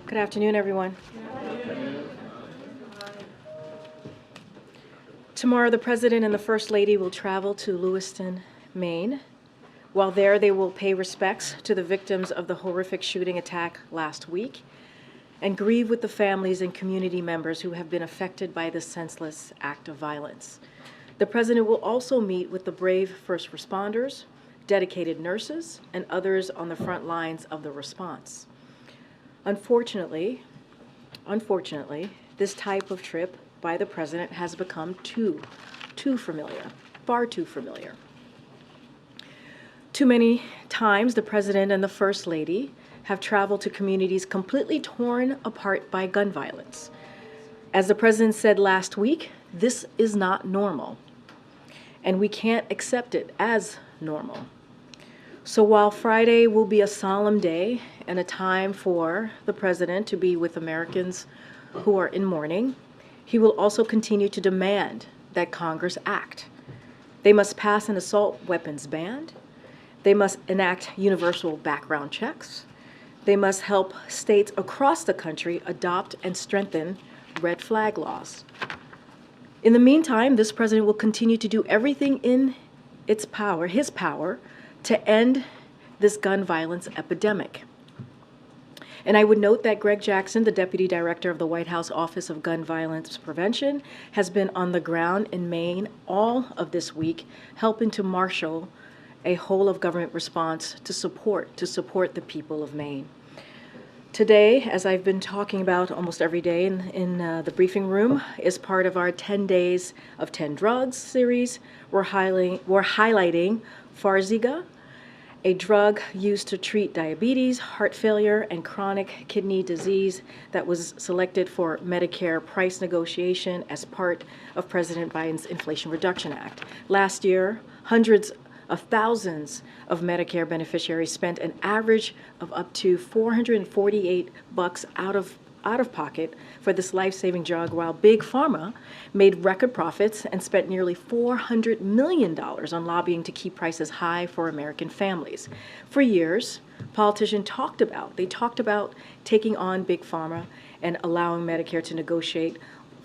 Good afternoon, everyone. Tomorrow, the President and the First Lady will travel to Lewiston, Maine. While there, they will pay respects to the victims of the horrific shooting attack last week and grieve with the families and community members who have been affected by this senseless act of violence. The President will also meet with the brave first responders, dedicated nurses, and others on the front lines of the response. Unfortunately, this type of trip by the President has become too familiar, far too familiar. Too many times, the President and the First Lady have traveled to communities completely torn apart by gun violence. As the President said last week, this is not normal, and we can't accept it as normal. So while Friday will be a solemn day and a time for the President to be with Americans who are in mourning, he will also continue to demand that Congress act. They must pass an assault weapons ban. They must enact universal background checks. They must help states across the country adopt and strengthen red flag laws. In the meantime, this President will continue to do everything in his power, to end this gun violence epidemic. And I would note that Greg Jackson, the Deputy Director of the White House Office of Gun Violence Prevention, has been on the ground in Maine all of this week, helping to marshal a whole of government response to support the people of Maine. Today, as I've been talking about almost every day in the briefing room, is part of our 10 Days of 10 Drugs series. We're highlighting Farxiga, a drug used to treat diabetes, heart failure, and chronic kidney disease that was selected for Medicare price negotiation as part of President Biden's Inflation Reduction Act. Last year, hundreds of thousands of Medicare beneficiaries spent an average of up to $448 out of pocket for this life-saving drug, while Big Pharma made record profits and spent nearly $400 million on lobbying to keep prices high for American families. For years, politicians talked about taking on Big Pharma and allowing Medicare to negotiate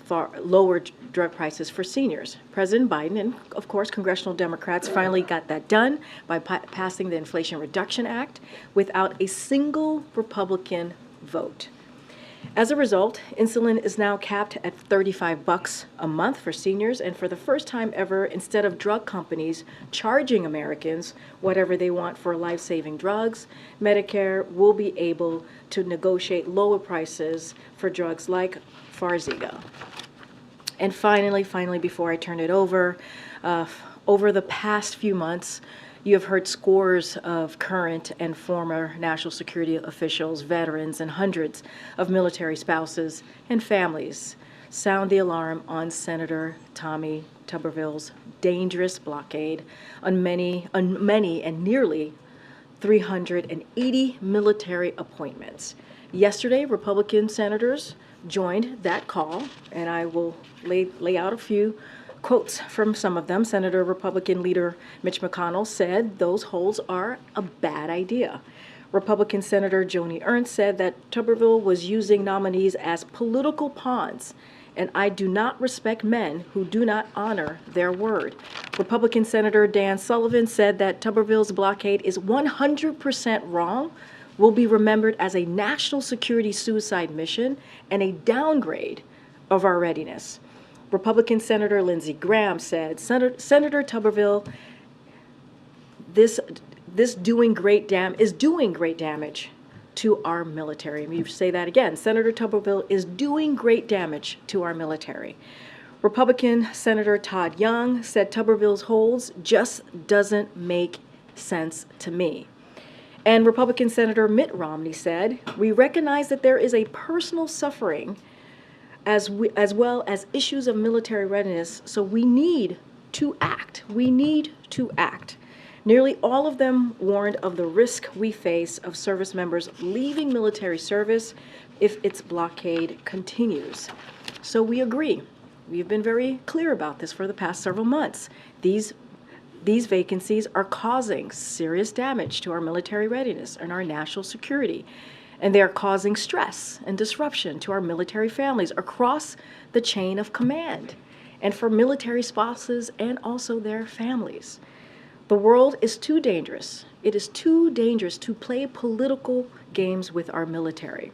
for lower drug prices for seniors. President Biden and, of course, congressional Democrats finally got that done by passing the Inflation Reduction Act without a single Republican vote. As a result, insulin is now capped at $35 a month for seniors, and for the first time ever, instead of drug companies charging Americans whatever they want for life-saving drugs, Medicare will be able to negotiate lower prices for drugs like Farxiga. And finally, before I turn it over the past few months, you have heard scores of current and former national security officials, veterans, and hundreds of military spouses and families sound the alarm on Senator Tommy Tuberville's dangerous blockade on many and nearly 380 military appointments. Yesterday, Republican senators joined that call, and I will lay out a few quotes from some of them. Senator Republican leader Mitch McConnell said those holds are a bad idea. Republican Senator Joni Ernst said that Tuberville was using nominees as political pawns, and I do not respect men who do not honor their word. Republican Senator Dan Sullivan said that Tuberville's blockade is 100% wrong, will be remembered as a national security suicide mission, and a downgrade of our readiness. Republican Senator Lindsey Graham said, Senator Tuberville is doing great damage to our military. Let me say that again. Senator Tuberville is doing great damage to our military. Republican Senator Todd Young said Tuberville's holds just doesn't make sense to me. And Republican Senator Mitt Romney said, we recognize that there is a personal suffering as well as issues of military readiness, so we need to act. Nearly all of them warned of the risk we face of service members leaving military service if its blockade continues. So we agree. We've been very clear about this for the past several months. These vacancies are causing serious damage to our military readiness and our national security. and they are causing stress and disruption to our military families across the chain of command, and for military spouses and also their families. The world is too dangerous. It is too dangerous to play political games with our military.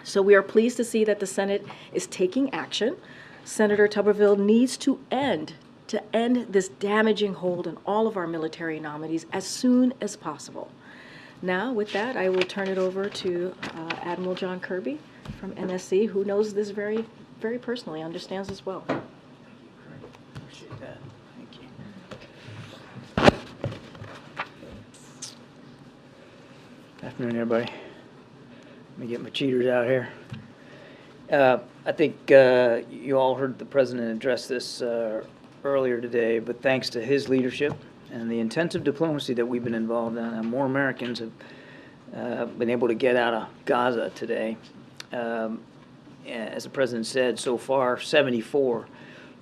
So we are pleased to see that the Senate is taking action. Senator Tuberville needs to end this damaging hold on all of our military nominees as soon as possible. Now, with that, I will turn it over to Admiral John Kirby from NSC, who knows this very, very personally, understands this well. Appreciate that. Thank you. Afternoon, everybody. Let me get my cheaters out here. I think you all heard the President address this earlier today, but thanks to his leadership and the intensive diplomacy that we've been involved in, more Americans have been able to get out of Gaza today. As the President said, so far, 74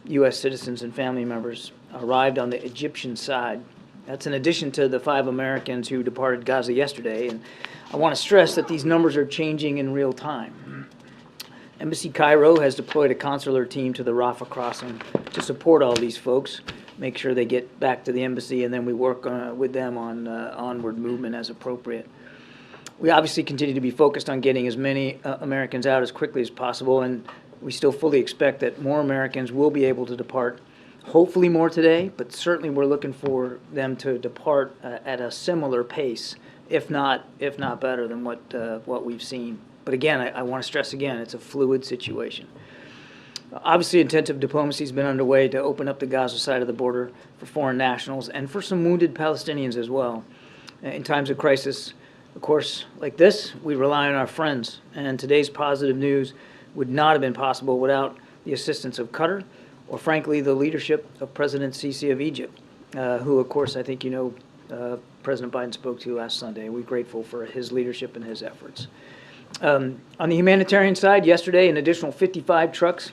U.S. citizens and family members arrived on the Egyptian side. That's in addition to the 5 Americans who departed Gaza yesterday. And I want to stress that these numbers are changing in real time. Embassy Cairo has deployed a consular team to the Rafah crossing to support all these folks, make sure they get back to the embassy, and then we work with them on onward movement as appropriate. We obviously continue to be focused on getting as many Americans out as quickly as possible, and we still fully expect that more Americans will be able to depart, hopefully more today, but certainly we're looking for them to depart at a similar pace, if not better than what we've seen. But again, I want to stress again, it's a fluid situation. Obviously, intensive diplomacy has been underway to open up the Gaza side of the border for foreign nationals and for some wounded Palestinians as well. In times of crisis, of course, like this, we rely on our friends, and today's positive news would not have been possible without the assistance of Qatar or, frankly, the leadership of President Sisi of Egypt, who, of course, I think you know President Biden spoke to last Sunday. We're grateful for his leadership and his efforts. On the humanitarian side, yesterday, an additional 55 trucks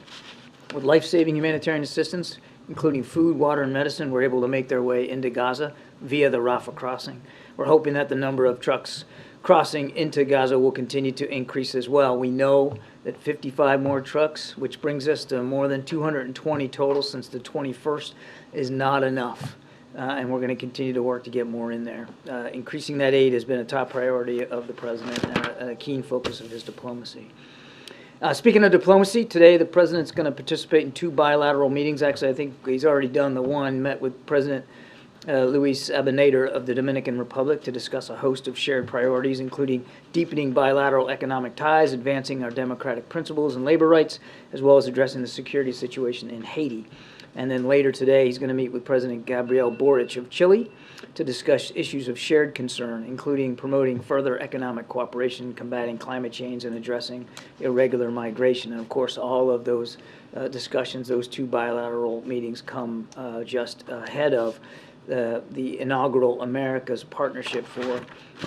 with life-saving humanitarian assistance, including food, water, and medicine, were able to make their way into Gaza via the Rafah crossing. We're hoping that the number of trucks crossing into Gaza will continue to increase as well. We know that 55 more trucks, which brings us to more than 220 total since the 21st, is not enough. And we're going to continue to work to get more in there. Increasing that aid has been a top priority of the President and a keen focus of his diplomacy. Speaking of diplomacy, today the President's going to participate in 2 bilateral meetings. Actually, I think he's already done the one, met with President Luis Abinader of the Dominican Republic to discuss a host of shared priorities, including deepening bilateral economic ties, advancing our democratic principles and labor rights, as well as addressing the security situation in Haiti. And then later today, he's going to meet with President Gabriel Boric of Chile to discuss issues of shared concern, including promoting further economic cooperation, combating climate change, and addressing irregular migration. And of course, all of those discussions, those 2 bilateral meetings come just ahead of the inaugural America's Partnership for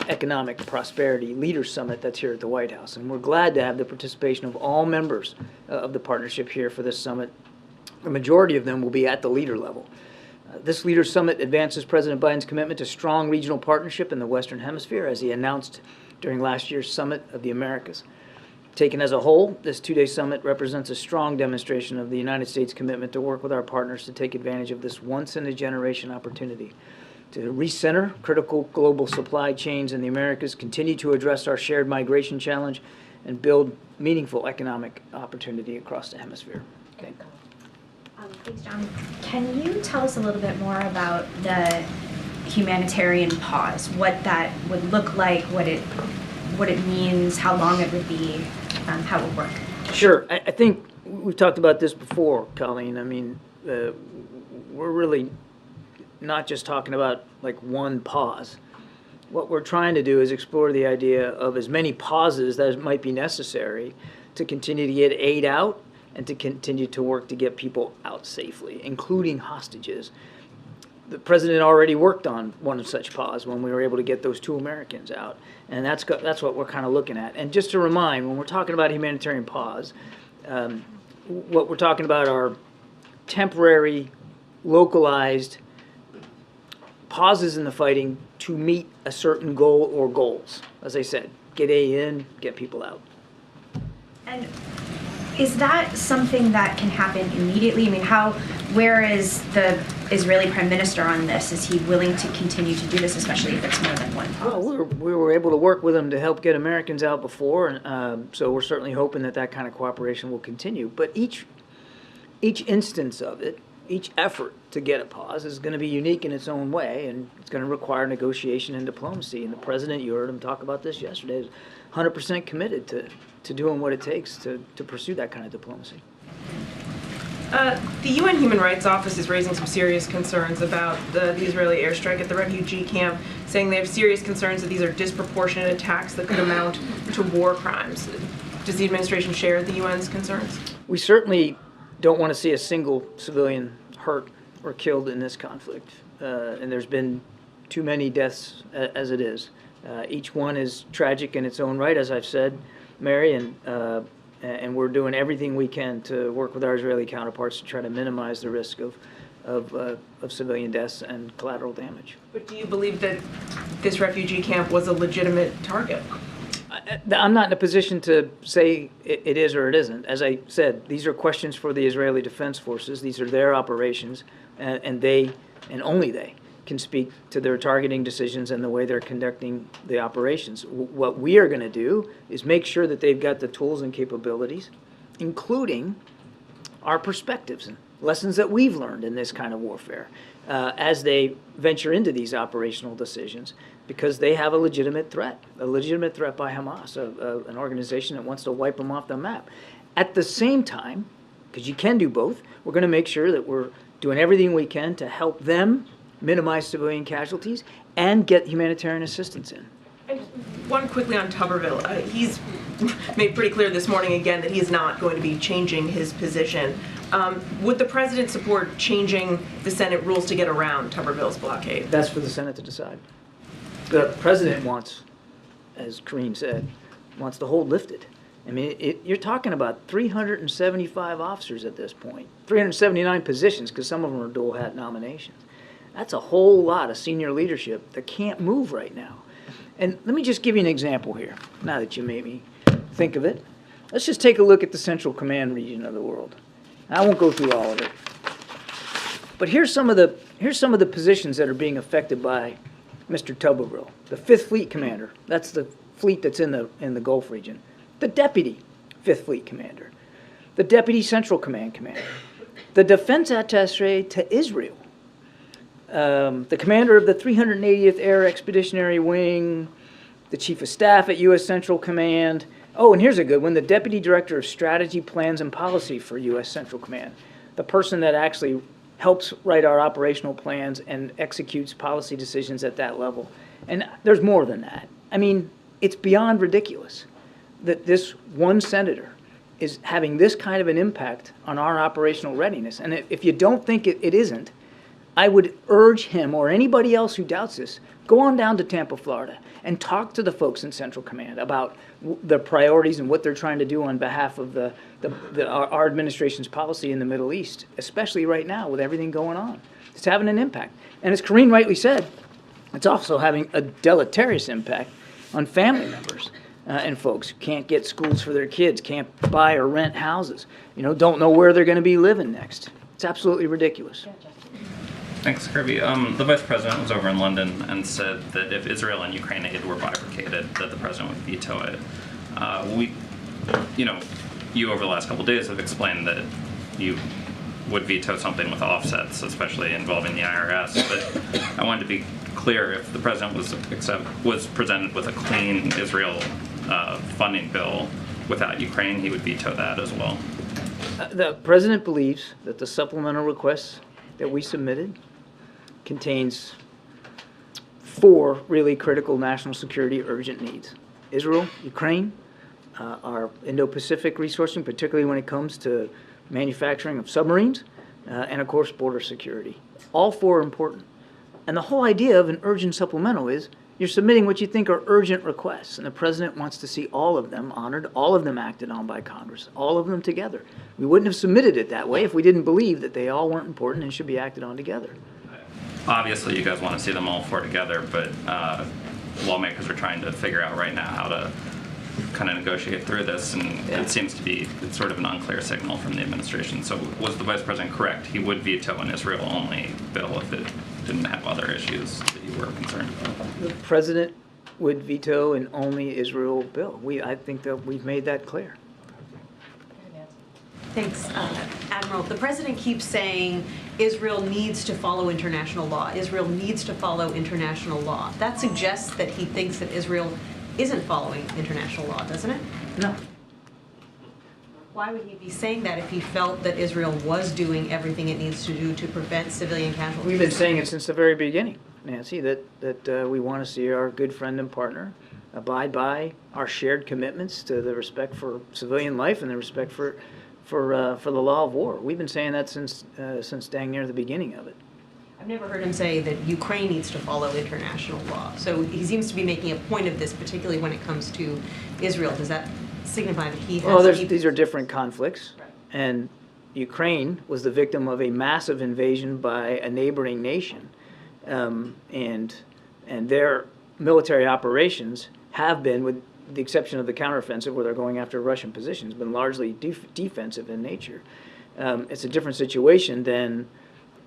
Economic Prosperity Leaders Summit that's here at the White House. And we're glad to have the participation of all members of the partnership here for this summit. The majority of them will be at the leader level. This Leaders Summit advances President Biden's commitment to strong regional partnership in the Western Hemisphere, as he announced during last year's Summit of the Americas. Taken as a whole, this 2-day summit represents a strong demonstration of the United States' commitment to work with our partners to take advantage of this once-in-a-generation opportunity to recenter critical global supply chains in the Americas, continue to address our shared migration challenge, and build meaningful economic opportunity across the hemisphere. Okay. Thanks, John. Can you tell us a little bit more about the humanitarian pause, what that would look like, what it means, how long it would be, how it would work? Sure. I think we've talked about this before, Colleen. I mean, we're really not just talking about like one pause. What we're trying to do is explore the idea of as many pauses as might be necessary to continue to get aid out and to continue to work to get people out safely, including hostages. The President already worked on one such pause when we were able to get those 2 Americans out, and that's what we're kind of looking at. And just to remind, when we're talking about humanitarian pause, what we're talking about are temporary, localized pauses in the fighting to meet a certain goal or goals. As I said, get aid in, get people out. And is that something that can happen immediately? I mean, where is the Israeli Prime Minister on this? Is he willing to continue to do this, especially if it's more than one pause? Well, we were able to work with him to help get Americans out before, and so we're certainly hoping that kind of cooperation will continue. But each instance of it, each effort to get a pause is going to be unique in its own way, and it's going to require negotiation and diplomacy. And the president, you heard him talk about this yesterday, is 100% committed to doing what it takes to pursue that kind of diplomacy. The UN Human Rights Office is raising some serious concerns about the Israeli airstrike at the refugee camp, saying they have serious concerns that these are disproportionate attacks that could amount to war crimes. Does the administration share the UN's concerns? We certainly don't want to see a single civilian hurt or killed in this conflict, and there's been too many deaths as it is. Each one is tragic in its own right, as I've said, Mary, and we're doing everything we can to work with our Israeli counterparts to try to minimize the risk of civilian deaths and collateral damage. But do you believe that this refugee camp was a legitimate target? I'm not in a position to say it is or it isn't. As I said, these are questions for the Israeli Defense Forces. These are their operations, and they, and only they, can speak to their targeting decisions and the way they're conducting the operations. What we are going to do is make sure that they've got the tools and capabilities, including our perspectives and lessons that we've learned in this kind of warfare, as they venture into these operational decisions, because they have a legitimate threat by Hamas, an organization that wants to wipe them off the map. At the same time, because you can do both, we're going to make sure that we're doing everything we can to help them minimize civilian casualties and get humanitarian assistance in. And one quickly on Tuberville. He's made pretty clear this morning again that he is not going to be changing his position. Would the president support changing the Senate rules to get around Tuberville's blockade? That's for the Senate to decide. The president wants, as Karine said, wants the hold lifted. I mean, you're talking about 375 officers at this point, 379 positions, because some of them are dual hat nominations. That's a whole lot of senior leadership that can't move right now. And let me just give you an example here, now that you made me think of it. Let's just take a look at the Central Command region of the world. I won't go through all of it. But here's some of the positions that are being affected by Mr. Tuberville. The 5th Fleet Commander, that's the fleet that's in the Gulf region. The Deputy 5th Fleet Commander. The Deputy Central Command Commander. The Defense Attaché to Israel. The commander of the 380th Air Expeditionary Wing, the Chief of Staff at U.S. Central Command. Oh, and here's a good one, the Deputy Director of Strategy, Plans, and Policy for U.S. Central Command, the person that actually helps write our operational plans and executes policy decisions at that level. And there's more than that. I mean, it's beyond ridiculous that this one senator is having this kind of an impact on our operational readiness. And if you don't think it isn't, I would urge him or anybody else who doubts this, go on down to Tampa, Florida, and talk to the folks in Central Command about the priorities and what they're trying to do on behalf of our administration's policy in the Middle East, especially right now with everything going on. It's having an impact. And as Karine rightly said, it's also having a deleterious impact on family members and folks who can't get schools for their kids, can't buy or rent houses, don't know where they're going to be living next. It's absolutely ridiculous. Thanks, Kirby. The Vice President was over in London and said that if Israel and Ukraine aid were bifurcated, that the President would veto it. You over the last couple of days have explained that you would veto something with offsets, especially involving the IRS. But I wanted to be clear, if the President was presented with a clean Israel funding bill without Ukraine, he would veto that as well. The President believes that the supplemental requests that we submitted contains 4 really critical national security urgent needs. Israel, Ukraine, our Indo-Pacific resourcing, particularly when it comes to manufacturing of submarines, and of course border security. All 4 are important. And the whole idea of an urgent supplemental is you're submitting what you think are urgent requests, and the President wants to see all of them honored, all of them acted on by Congress, all of them together. We wouldn't have submitted it that way if we didn't believe that they all weren't important and should be acted on together. obviously you guys want to see them all four together, but lawmakers are trying to figure out right now how to kind of negotiate through this, and it seems to be sort of an unclear signal from the administration. So was the Vice President correct? He would veto an Israel-only bill if it didn't have other issues that you were concerned about? The president would veto an only Israel bill. I think that we've made that clear. Thanks, Admiral. The president keeps saying Israel needs to follow international law. Israel needs to follow international law. That suggests that he thinks that Israel isn't following international law, doesn't it? No. Why would he be saying that if he felt that Israel was doing everything it needs to do to prevent civilian casualties? We've been saying it since the very beginning, Nancy, that we want to see our good friend and partner abide by our shared commitments to the respect for civilian life and the respect for the law of war. We've been saying that since dang near the beginning of it. I've never heard him say that Ukraine needs to follow international law. So he seems to be making a point of this, particularly when it comes to Israel. Does that signify that he has... Well, these are different conflicts, Right. and Ukraine was the victim of a massive invasion by a neighboring nation, and their military operations have been, with the exception of the counteroffensive where they're going after Russian positions, been largely defensive in nature. It's a different situation than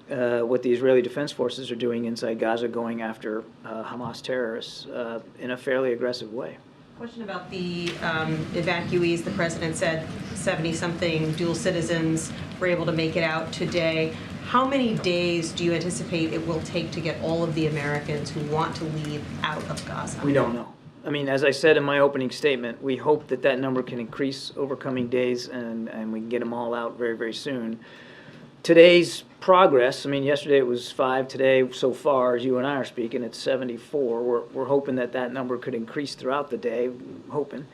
what the Israeli Defense Forces are doing inside Gaza, going after Hamas terrorists in a fairly aggressive way. Question about the evacuees. The president said 70-something dual citizens were able to make it out today. How many days do you anticipate it will take to get all of the Americans who want to leave out of Gaza? We don't know. I mean, as I said in my opening statement, we hope that that number can increase over coming days and we can get them all out very, very soon. Today's progress, I mean, yesterday it was 5, today so far, as you and I are speaking, it's 74. We're hoping that that number could increase throughout the day, hoping.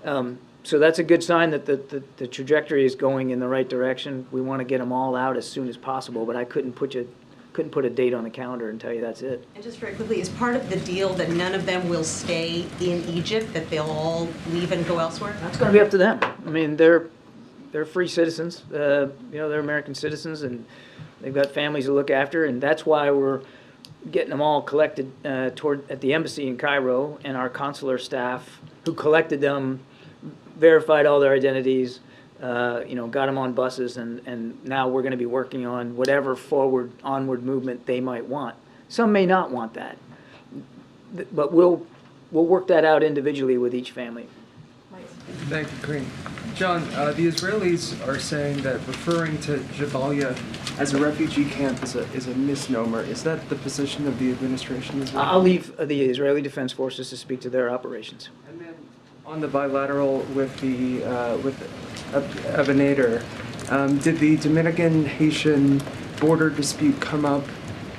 So that's a good sign that the trajectory is going in the right direction. We want to get them all out as soon as possible, but I couldn't put a date on the calendar and tell you that's it. And just very quickly, is part of the deal that none of them will stay in Egypt, that they'll all leave and go elsewhere? That's going to be up to them. I mean, they're free citizens. They're American citizens, and they've got families to look after, and that's why we're getting them all collected at the embassy in Cairo, and our consular staff who collected them verified all their identities, got them on buses, and now we're going to be working on whatever onward movement they might want. Some may not want that, but we'll work that out individually with each family. Thank you, Karine. John, the Israelis are saying that referring to Jabalia as a refugee camp is a misnomer. Is that the position of the administration as well? I'll leave the Israeli Defense Forces to speak to their operations. And then on the bilateral with Abinader, did the Dominican-Haitian border dispute come up,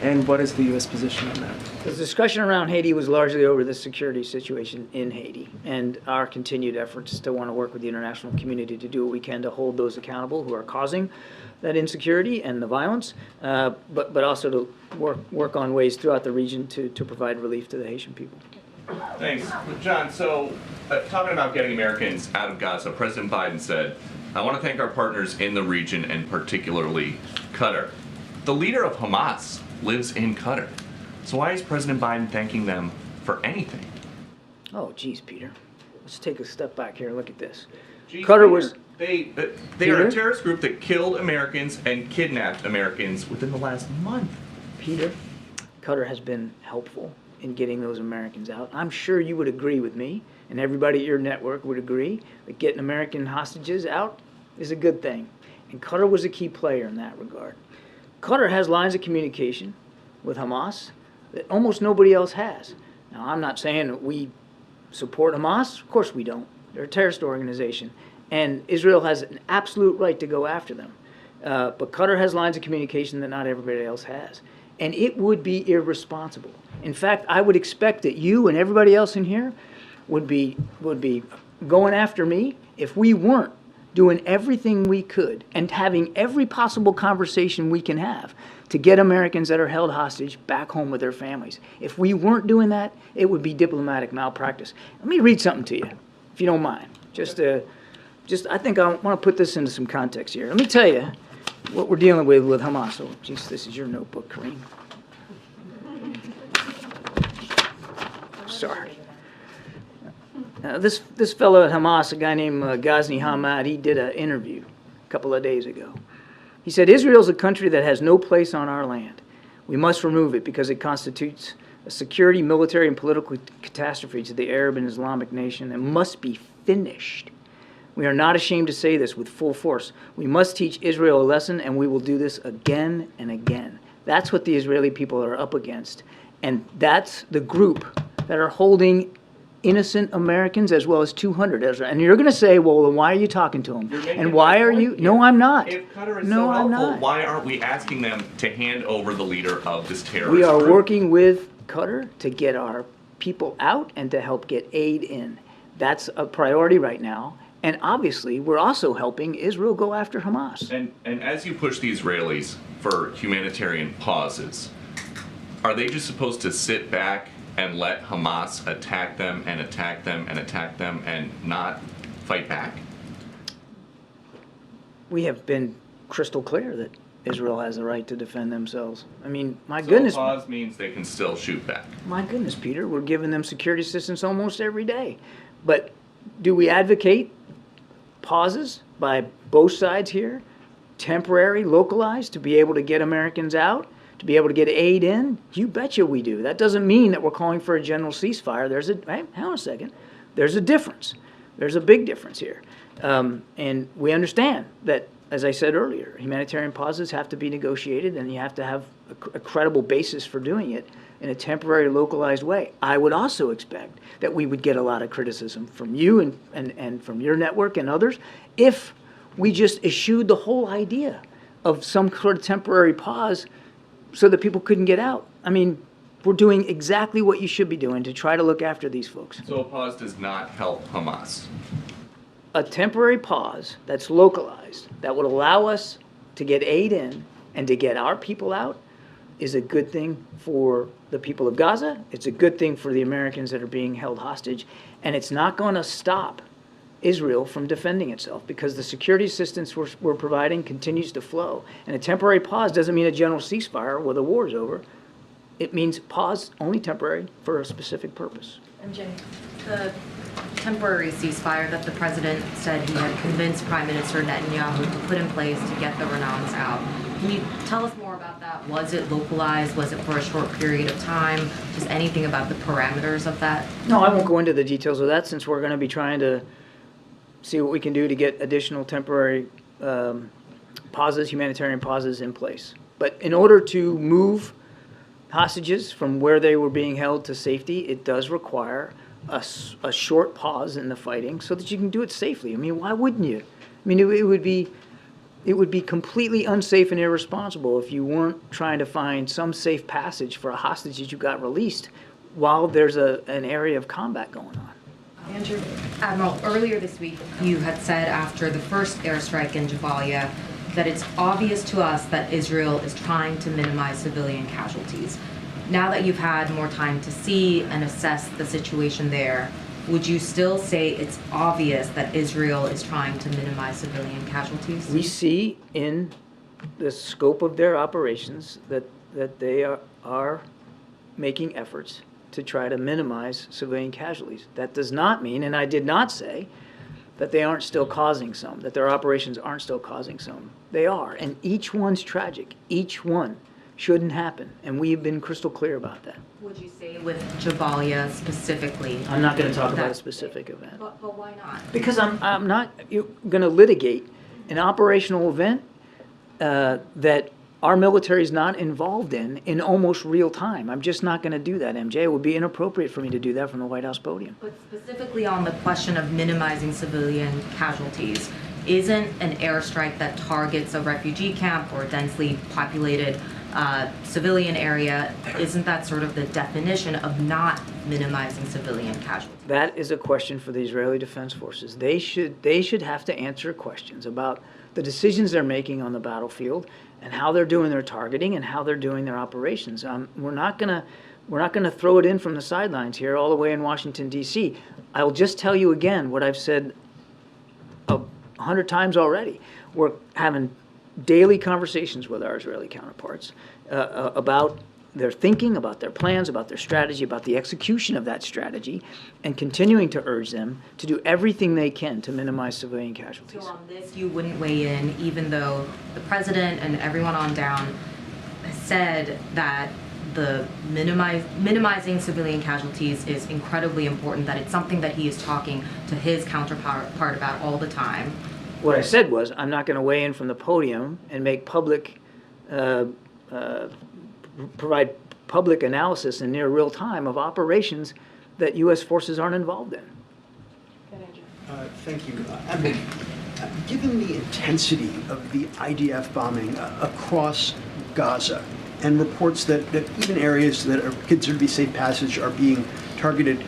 and what is the U.S. position on that? The discussion around Haiti was largely over the security situation in Haiti and our continued efforts to want to work with the international community to do what we can to hold those accountable who are causing that insecurity and the violence, but also to work on ways throughout the region to provide relief to the Haitian people. Thanks. John, so talking about getting Americans out of Gaza, President Biden said, "I want to thank our partners in the region and particularly Qatar." The leader of Hamas lives in Qatar. So why is President Biden thanking them for anything? Oh, geez, Peter. Let's take a step back here and look at this. Geez, Qatar Peter, was... They Peter? are a terrorist group that killed Americans and kidnapped Americans within the last month. Peter, Qatar has been helpful in getting those Americans out. I'm sure you would agree with me, and everybody at your network would agree, that getting American hostages out is a good thing. And Qatar was a key player in that regard. Qatar has lines of communication with Hamas that almost nobody else has. Now, I'm not saying that we support Hamas. Of course we don't. They're a terrorist organization. And Israel has an absolute right to go after them. But Qatar has lines of communication that not everybody else has. And it would be irresponsible. In fact, I would expect that you and everybody else in here would be going after me if we weren't doing everything we could and having every possible conversation we can have to get Americans that are held hostage back home with their families. If we weren't doing that, it would be diplomatic malpractice. Let me read something to you, if you don't mind. I think I want to put this into some context here. Let me tell you what we're dealing with Hamas. Oh, geez, this is your notebook, Karine. sorry. This fellow at Hamas, a guy named Ghazni Hamad, he did an interview a couple of days ago. He said, Israel is a country that has no place on our land. We must remove it because it constitutes a security, military, and political catastrophe to the Arab and Islamic nation and must be finished. We are not ashamed to say this with full force. We must teach Israel a lesson, and we will do this again and again. That's what the Israeli people are up against. And that's the group that are holding innocent Americans as well as 200 Israel. And you're going to say, well, then why are you talking to them? And why are you? No, I'm not. If Qatar is No, so I'm helpful, not. why aren't we asking them to hand over the leader of this terrorist We are group? working with Qatar to get our people out and to help get aid in. That's a priority right now. And obviously, we're also helping Israel go after Hamas. And as you push the Israelis for humanitarian pauses, are they just supposed to sit back and let Hamas attack them and attack them and attack them and not fight back? We have been crystal clear that Israel has the right to defend themselves. I mean, my goodness. So pause means they can still shoot back. My goodness, Peter, we're giving them security assistance almost every day. But do we advocate pauses by both sides here, temporary, localized, to be able to get Americans out, to be able to get aid in? You betcha we do. That doesn't mean that we're calling for a general ceasefire. Hang on a second. There's a difference. There's a big difference here. And we understand that, as I said earlier, humanitarian pauses have to be negotiated, and you have to have a credible basis for doing it in a temporary, localized way. I would also expect that we would get a lot of criticism from you and from your network and others if we just eschewed the whole idea of some sort of temporary pause so that people couldn't get out. I mean, we're doing exactly what you should be doing to try to look after these folks. So a pause does not help Hamas. A temporary pause that's localized, that would allow us to get aid in and to get our people out, is a good thing for the people of Gaza. It's a good thing for the Americans that are being held hostage. And it's not going to stop Israel from defending itself, because the security assistance we're providing continues to flow. And a temporary pause doesn't mean a general ceasefire where the war is over. It means pause only temporary for a specific purpose. MJ, the temporary ceasefire that the president said he had convinced Prime Minister Netanyahu to put in place to get the Renans out. Can you tell us more about that? Was it localized? Was it for a short period of time? Just anything about the parameters of that? No, I won't go into the details of that, since we're going to be trying to see what we can do to get additional temporary pauses, humanitarian pauses in place. But in order to move hostages from where they were being held to safety, it does require a short pause in the fighting so that you can do it safely. I mean, why wouldn't you? I mean, it would be completely unsafe and irresponsible if you weren't trying to find some safe passage for a hostage that you got released while there's an area of combat going on. Andrew, Admiral, earlier this week you had said after the first airstrike in Jabalia that it's obvious to us that Israel is trying to minimize civilian casualties. Now that you've had more time to see and assess the situation there, would you still say it's obvious that Israel is trying to minimize civilian casualties? We see in the scope of their operations that they are making efforts to try to minimize civilian casualties. That does not mean, and I did not say, that they aren't still causing some, that their operations aren't still causing some. They are, and each one's tragic. Each one shouldn't happen, and we've been crystal clear about that. Would you say with Jabalia specifically? I'm not going to talk about a specific event. But why not? Because I'm not going to litigate an operational event that our military is not involved in almost real time. I'm just not going to do that, MJ. It would be inappropriate for me to do that from the White House podium. But specifically on the question of minimizing civilian casualties, isn't an airstrike that targets a refugee camp or a densely populated civilian area, isn't that sort of the definition of not minimizing civilian casualties? That is a question for the Israeli Defense Forces. They should have to answer questions about the decisions they're making on the battlefield and how they're doing their targeting and how they're doing their operations. We're not gonna throw it in from the sidelines here all the way in Washington, D.C. I'll just tell you again what I've said 100 times already. We're having daily conversations with our Israeli counterparts about their thinking, about their plans, about their strategy, about the execution of that strategy, and continuing to urge them to do everything they can to minimize civilian casualties. So on this, you wouldn't weigh in, even though the president and everyone on down said that the minimizing civilian casualties is incredibly important, that it's something that he is talking to his counterpart about all the time. What I said was, I'm not going to weigh in from the podium and make provide public analysis in near real time of operations that U.S. forces aren't involved in. Thank you. Admiral, given the intensity of the IDF bombing across Gaza and reports that even areas that are considered to be safe passage are being targeted,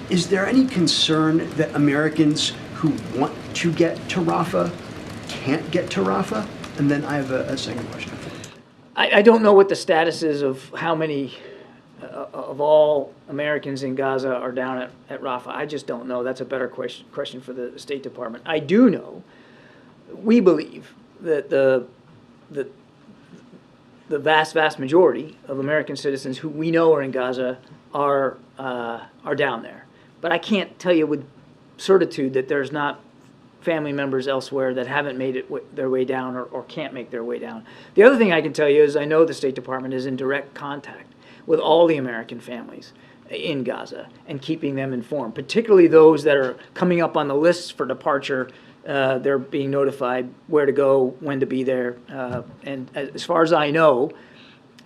is there any concern that Americans who want to get to Rafah can't get to Rafah? And then I have a second question. I don't know what the status is of how many of all Americans in Gaza are down at Rafah. I just don't know. That's a better question for the State Department. I do know, we believe that the vast majority of American citizens who we know are in Gaza are down there. But I can't tell you with certitude that there's not family members elsewhere that haven't made their way down or can't make their way down. The other thing I can tell you is I know the State Department is in direct contact with all the American families in Gaza and keeping them informed, particularly those that are coming up on the lists for departure. They're being notified where to go, when to be there. And as far as I know,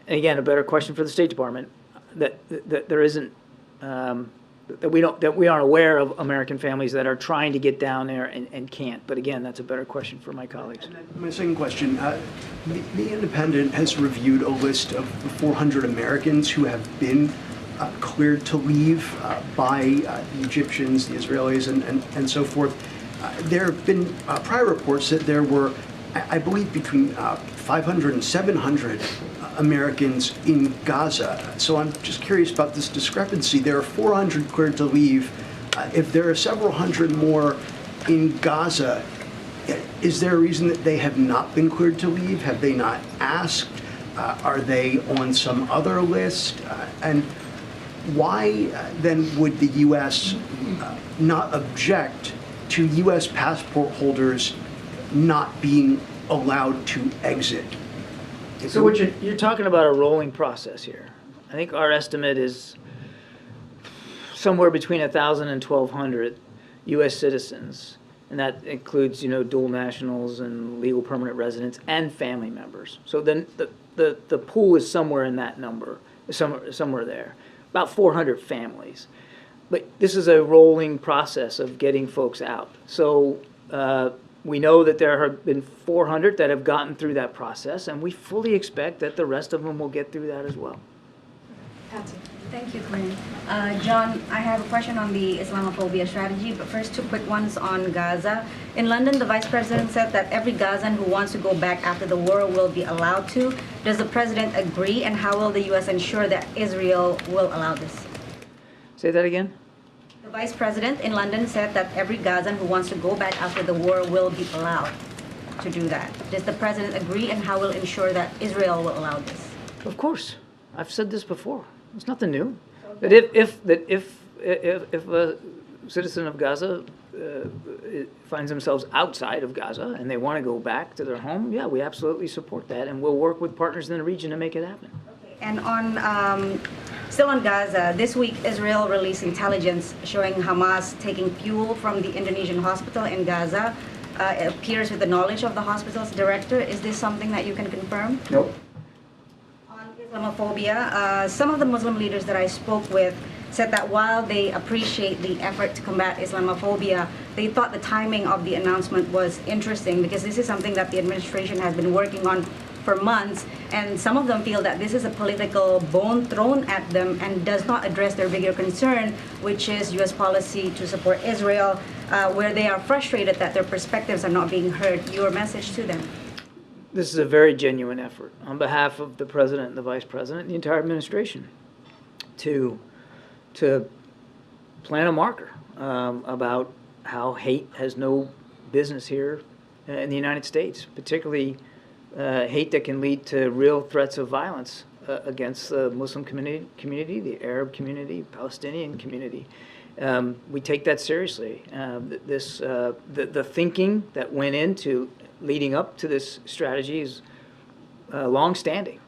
and again, a better question for the State Department, that there isn't, that we aren't aware of American families that are trying to get down there and can't. But again, that's a better question for my colleagues. My second question, the Independent has reviewed a list of 400 Americans who have been cleared to leave by the Egyptians, the Israelis, and so forth. There have been prior reports that there were, I believe, between 500 and 700 Americans in Gaza. So I'm just curious about this discrepancy. There are 400 cleared to leave. If there are several hundred more in Gaza, is there a reason that they have not been cleared to leave? Have they not asked? Are they on some other list? And why then would the U.S. Not object to U.S. passport holders not being allowed to exit? So what you're talking about a rolling process here. I think our estimate is somewhere between 1,000 and 1,200 U.S. citizens, and that includes, dual nationals and legal permanent residents and family members. So then the pool is somewhere in that number, somewhere there, about 400 families. But this is a rolling process of getting folks out. So we know that there have been 400 that have gotten through that process, and we fully expect that the rest of them will get through that as well. Thank you, Karine. John, I have a question on the Islamophobia strategy, but first 2 quick ones on Gaza. In London, the Vice President said that every Gazan who wants to go back after the war will be allowed to. Does the President agree, and how will the U.S. ensure that Israel will allow this? Say that again? The Vice President in London said that every Gazan who wants to go back after the war will be allowed to do that. Does the President agree, and how will ensure that Israel will allow this? Of course. I've said this before. It's nothing new. That if a citizen of Gaza finds themselves outside of Gaza and they want to go back to their home, yeah, we absolutely support that, and we'll work with partners in the region to make it happen. Okay. And on still on Gaza, this week Israel released intelligence showing Hamas taking fuel from the Indonesian hospital in Gaza. It appears with the knowledge of the hospital's director. Is this something that you can confirm? Nope. Islamophobia. Some of the Muslim leaders that I spoke with said that while they appreciate the effort to combat Islamophobia, they thought the timing of the announcement was interesting because this is something that the administration has been working on for months, and some of them feel that this is a political bone thrown at them and does not address their bigger concern, which is U.S. policy to support Israel, where they are frustrated that their perspectives are not being heard. Your message to them? This is a very genuine effort on behalf of the President and the Vice President and the entire administration to plant a marker about how hate has no business here in the United States, particularly hate that can lead to real threats of violence against the Muslim community, the Arab community, Palestinian community. We take that seriously. The thinking that went into leading up to this strategy is long-standing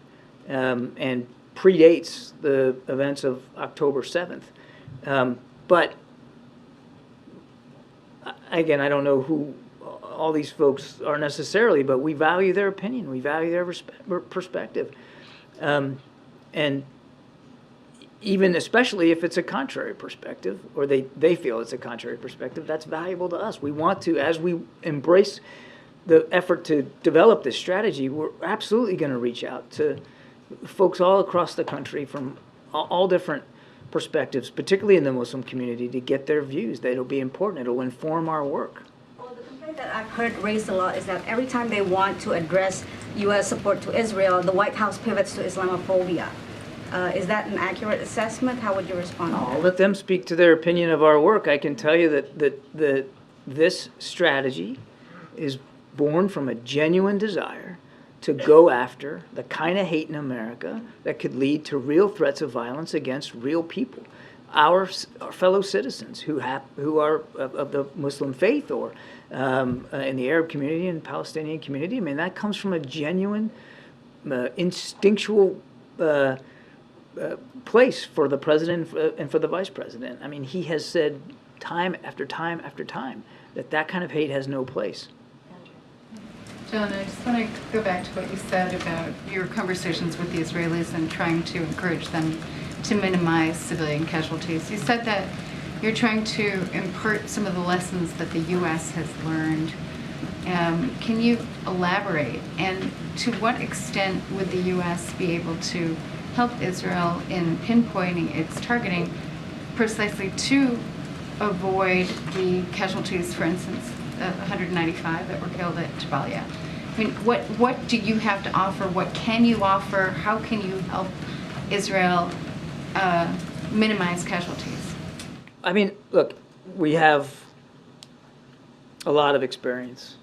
and predates the events of October 7th. But again, I don't know who all these folks are necessarily, but we value their opinion. We value their perspective. And even especially if it's a contrary perspective, or they feel it's a contrary perspective, that's valuable to us. We want to, as we embrace the effort to develop this strategy, we're absolutely going to reach out to folks all across the country from all different perspectives, particularly in the Muslim community, to get their views. That'll be important. It'll inform our work. Well, the complaint that I've heard raised a lot is that every time they want to address U.S. support to Israel, the White House pivots to Islamophobia. Is that an accurate assessment? How would you respond to I'll that? let them speak to their opinion of our work. I can tell you that this strategy is born from a genuine desire to go after the kind of hate in America that could lead to real threats of violence against real people, our fellow citizens who are of the Muslim faith or in the Arab community and Palestinian community. I mean, that comes from a genuine, instinctual place for the president and for the vice president. I mean, he has said time after time after time that kind of hate has no place. John, I just want to go back to what you said about your conversations with the Israelis and trying to encourage them to minimize civilian casualties. You said that you're trying to impart some of the lessons that the U.S. has learned. Can you elaborate? And to what extent would the U.S. be able to help Israel in pinpointing its targeting precisely to avoid the casualties, for instance, 195 that were killed at Jabalia? I mean, what do you have to offer? What can you offer? How can you help Israel minimize casualties? I mean, look, we have a lot of experience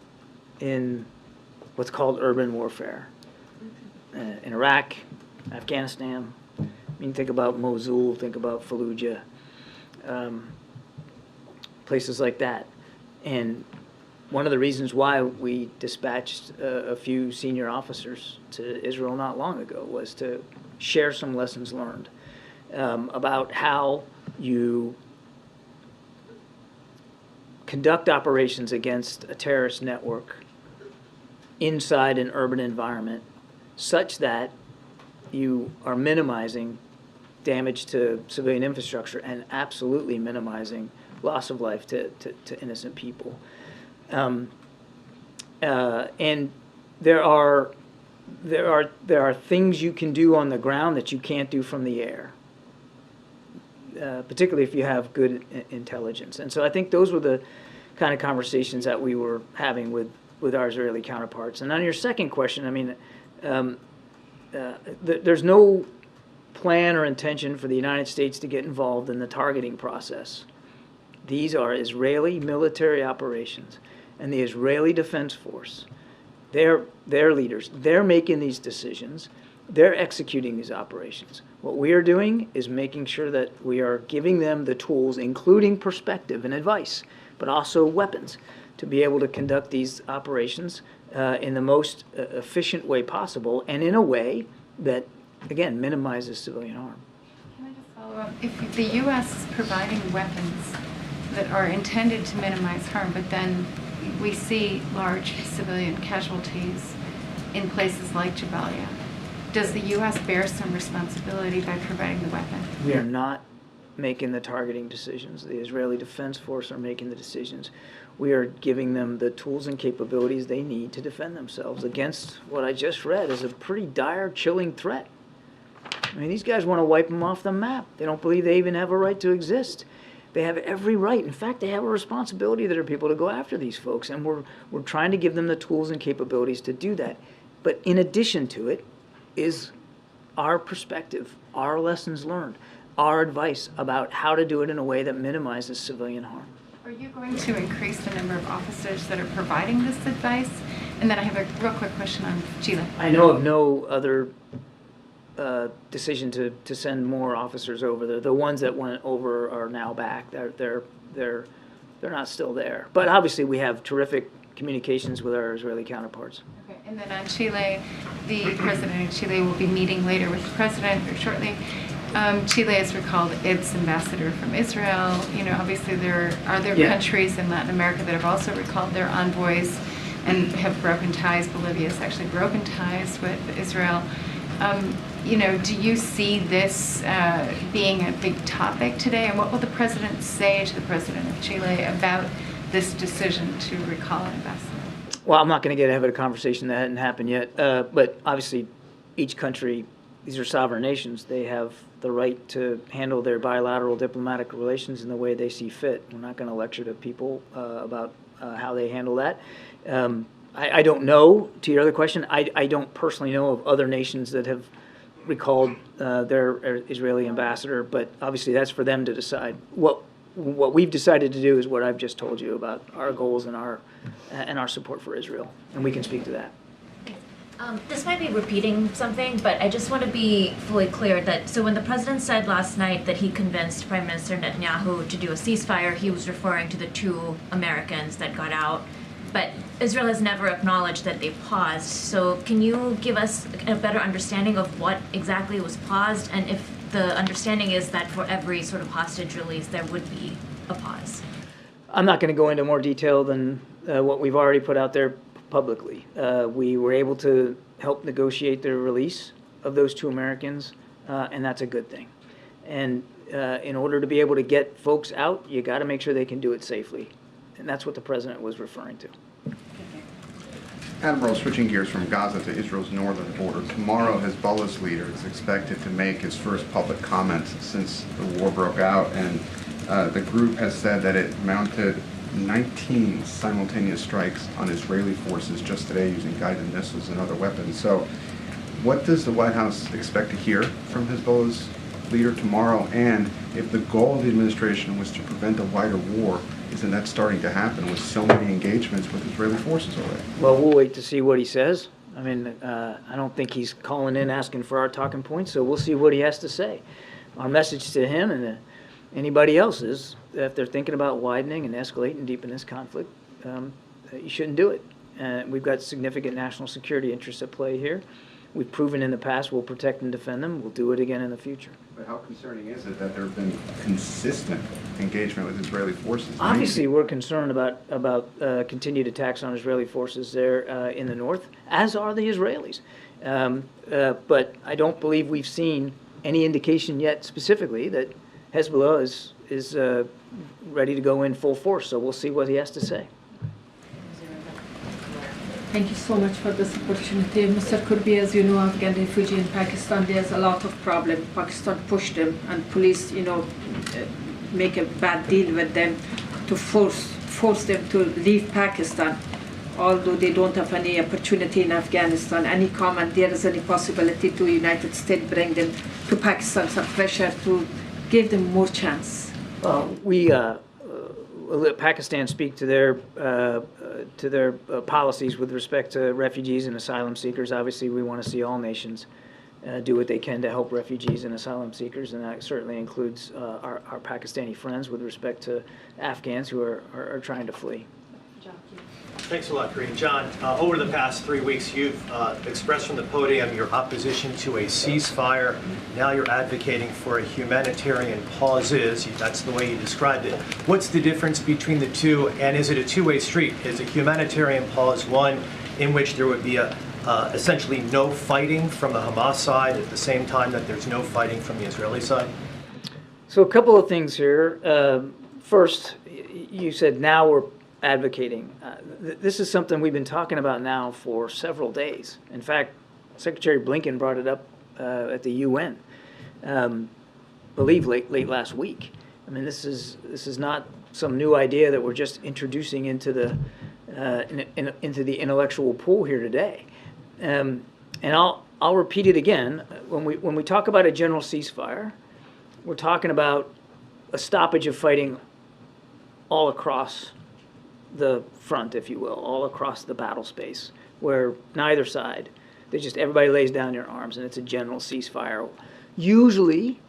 in what's called urban warfare. In Iraq, Afghanistan, I mean, think about Mosul, think about Fallujah, places like that. And one of the reasons why we dispatched a few senior officers to Israel not long ago was to share some lessons learned about how you conduct operations against a terrorist network inside an urban environment such that you are minimizing damage to civilian infrastructure and absolutely minimizing loss of life to innocent people. And there are things you can do on the ground that you can't do from the air, particularly if you have good intelligence. And so I think those were the kind of conversations that we were having with our Israeli counterparts. And on your second question, I mean, there's no plan or intention for the United States to get involved in the targeting process. These are Israeli military operations, and the Israeli Defense Force, they're leaders. They're making these decisions. They're executing these operations. What we are doing is making sure that we are giving them the tools, including perspective and advice, but also weapons, to be able to conduct these operations in the most efficient way possible and in a way that, again, minimizes civilian harm. Can I just follow up? If the U.S. is providing weapons that are intended to minimize harm, but then we see large civilian casualties in places like Jabalia, does the U.S. bear some responsibility by providing the weapon? We are not making the targeting decisions. The Israeli Defense Force are making the decisions. We are giving them the tools and capabilities they need to defend themselves against what I just read as a pretty dire, chilling threat. I mean, these guys want to wipe them off the map. They don't believe they even have a right to exist. They have every right. In fact, they have a responsibility that are people to go after these folks, and we're trying to give them the tools and capabilities to do that. But in addition to it is our perspective, our lessons learned, our advice about how to do it in a way that minimizes civilian harm. Are you going to increase the number of officers that are providing this advice? And then I have a real quick question on Chile. I know of no other decision to send more officers over there. The ones that went over are now back. They're not still there. But obviously, we have terrific communications with our Israeli counterparts. Okay, and then on Chile, the president of Chile will be meeting later with the president or shortly. Chile has recalled its ambassador from Israel. You know, obviously there are other countries in Latin America that have also recalled their envoys and have broken ties. Bolivia has actually broken ties with Israel. You know, do you see this being a big topic today? And what will the president say to the president of Chile about this decision to recall an ambassador? Well, I'm not going to get ahead of a conversation that hadn't happened yet. But obviously, each country, these are sovereign nations. They have the right to handle their bilateral diplomatic relations in the way they see fit. We're not going to lecture to people about how they handle that. I don't know, to your other question, I don't personally know of other nations that have recalled their Israeli ambassador, but obviously that's for them to decide. What we've decided to do is what I've just told you about our goals and our support for Israel, and we can speak to that. This might be repeating something, but I just want to be fully clear that, so when the president said last night that he convinced Prime Minister Netanyahu to do a ceasefire, he was referring to the 2 Americans that got out. But Israel has never acknowledged that they paused. So can you give us a better understanding of what exactly was paused, and if the understanding is that for every sort of hostage release there would be a pause? I'm not going to go into more detail than what we've already put out there publicly. We were able to help negotiate the release of those 2 Americans, and that's a good thing. And in order to be able to get folks out, you got to make sure they can do it safely. And that's what the president was referring to. Admiral, switching gears from Gaza to Israel's northern border, tomorrow Hezbollah's leader is expected to make his first public comments since the war broke out, and the group has said that it mounted 19 simultaneous strikes on Israeli forces just today using guided missiles and other weapons. So what does the White House expect to hear from Hezbollah's leader tomorrow? And if the goal of the administration was to prevent a wider war, isn't that starting to happen with so many engagements with Israeli forces already? Well, we'll wait to see what he says. I mean, I don't think he's calling in asking for our talking points, so we'll see what he has to say. Our message to him and anybody else is, if they're thinking about widening and escalating and deepen this conflict, you shouldn't do it. We've got significant national security interests at play here. We've proven in the past we'll protect and defend them. We'll do it again in the future. But how concerning is it that there have been consistent engagement with Israeli forces? Obviously, we're concerned about continued attacks on Israeli forces there in the north, as are the Israelis. But I don't believe we've seen any indication yet specifically that Hezbollah is ready to go in full force. So we'll see what he has to say. Thank you so much for this opportunity. Mr. Kirby, as you know, Afghan refugee in Pakistan, there's a lot of problem. Pakistan pushed them, and police, make a bad deal with them to force them to leave Pakistan, although they don't have any opportunity in Afghanistan. Any comment, there is any possibility to United States bring them to Pakistan, some pressure to give them more chance? Well, we let Pakistan speak to their policies with respect to refugees and asylum seekers. Obviously, we want to see all nations do what they can to help refugees and asylum seekers, and that certainly includes our Pakistani friends with respect to Afghans who are trying to flee. Thanks a lot, Karine. John, over the past 3 weeks, you've expressed from the podium your opposition to a ceasefire. Now you're advocating for a humanitarian pause. That's the way you described it. What's the difference between the two, and is it a two-way street? Is a humanitarian pause one in which there would be essentially no fighting from the Hamas side at the same time that there's no fighting from the Israeli side? So a couple of things here. First, you said now we're advocating. This is something we've been talking about now for several days. In fact, Secretary Blinken brought it up at the UN, believe late last week. I mean, this is not some new idea that we're just introducing into the intellectual pool here today. And I'll repeat it again. When we talk about a general ceasefire, we're talking about a stoppage of fighting all across the front, if you will, all across the battle space, where neither side They just, everybody lays down their arms and it's a general ceasefire. Usually,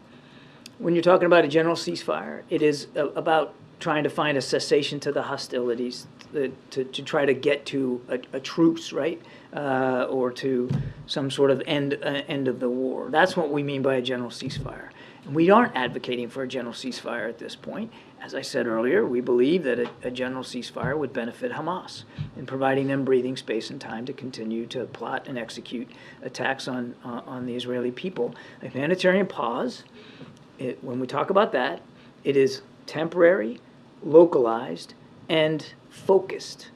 when you're talking about a general ceasefire, it is about trying to find a cessation to the hostilities, to try to get to a truce, right? Or to some sort of end of the war. That's what we mean by a general ceasefire. And we aren't advocating for a general ceasefire at this point. As I said earlier, we believe that a general ceasefire would benefit Hamas in providing them breathing space and time to continue to plot and execute attacks on the Israeli people. A humanitarian pause, when we talk about that, it is temporary, localized, and focused